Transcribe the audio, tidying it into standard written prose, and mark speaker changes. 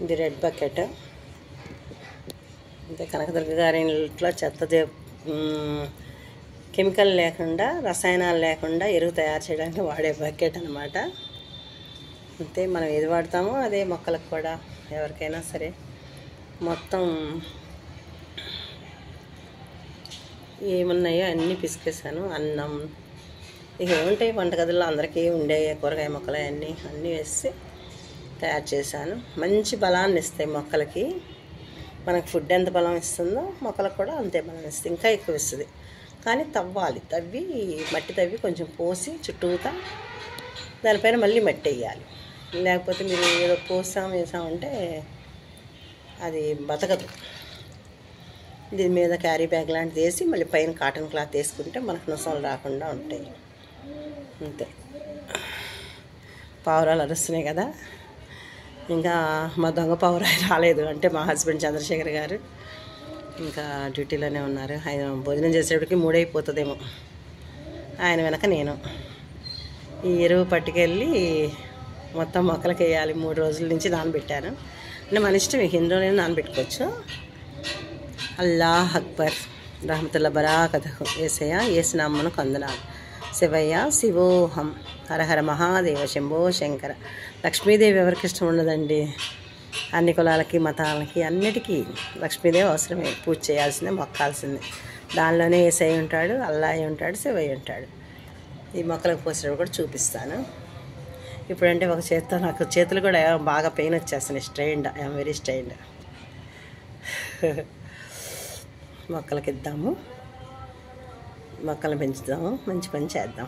Speaker 1: ఇది red bucket. అంటే కనకదుర్గ గారి ఇంట్లో కెమికల్ లేకుండా, రసాయనాలు లేకుండా ఎరువు తయారు చేయడానికి వాడే బకెట్ అన్నమాట. అంతే, మనం ఏది వాడతామో అదే మొక్కలకు కూడా, ఎవరికైనా సరే. మొత్తం ఏమున్నాయో అన్నీ పిసికేసాను. అన్నం, ఇక ఏముంటాయి వంటగదుల్లో అందరికీ ఉండే కూరగాయ మొక్కలు అన్నీ వేసి తయారు చేశాను. మంచి బలాన్ని ఇస్తాయి మొక్కలకి. మనకు ఫుడ్ ఎంత బలం ఇస్తుందో మొక్కలకు కూడా అంతే బలం ఇస్తుంది, ఇంకా ఎక్కువ ఇస్తుంది. కానీ మట్టి తవ్వి కొంచెం పోసి చుట్టూతా దానిపైన మళ్ళీ మట్టి వేయాలి. లేకపోతే మీరు ఏదో వేసామంటే అది బతకదు. దీని మీద క్యారీ బ్యాగ్ లాంటిది వేసి మళ్ళీ పైన కాటన్ క్లాత్ వేసుకుంటే మనకు నొసలు రాకుండా ఉంటాయి. అంతే. పావురాలు అరుస్తున్నాయి కదా. ఇంకా మా దొంగ పావురాయి రాలేదు. అంటే మా హస్బెండ్ చంద్రశేఖర్ గారు ఇంకా డ్యూటీలోనే ఉన్నారు. ఆయన భోజనం చేసేటికి 3 అయిపోతుందేమో. ఆయన వెనక నేను ఈ ఎరువు పట్టుకెళ్ళి మొత్తం మొక్కలకి వేయాలి. 3 రోజుల నుంచి నానబెట్టాను. అంటే మన ఇష్టం, మీకు ఎన్ని రోజులైనా నానబెట్టుకోవచ్చు. అల్లాహ్ అక్బర్, రహమతుల్లా బరాకతహు. ఏసయ్య, ఏసునామను కొందనాలు. శివయ్య, శివోహం, హరహర మహాదేవ, శంభో శంకర. లక్ష్మీదేవి ఎవరికి ఇష్టం ఉండదండి? అన్ని కులాలకి, మతాలకి, అన్నిటికీ లక్ష్మీదేవి అవసరమే. పూజ చేయాల్సిందే, మొక్కాల్సిందే. దానిలోనే ఏసయ్య ఉంటాడు, అల్లాహ్ ఉంటాడు, శివయ్య ఉంటాడు. ఈ మొక్కలకు పోసినప్పుడు కూడా చూపిస్తాను. ఇప్పుడంటే ఒక చేత్తో నాకు చేతులు కూడా బాగా పెయిన్ వచ్చేస్తున్నాయి. Strained, I'm very strained. మొక్కలకి ఇద్దాము, మొక్కలు పెంచుదాము, మంచి పని చేద్దాం.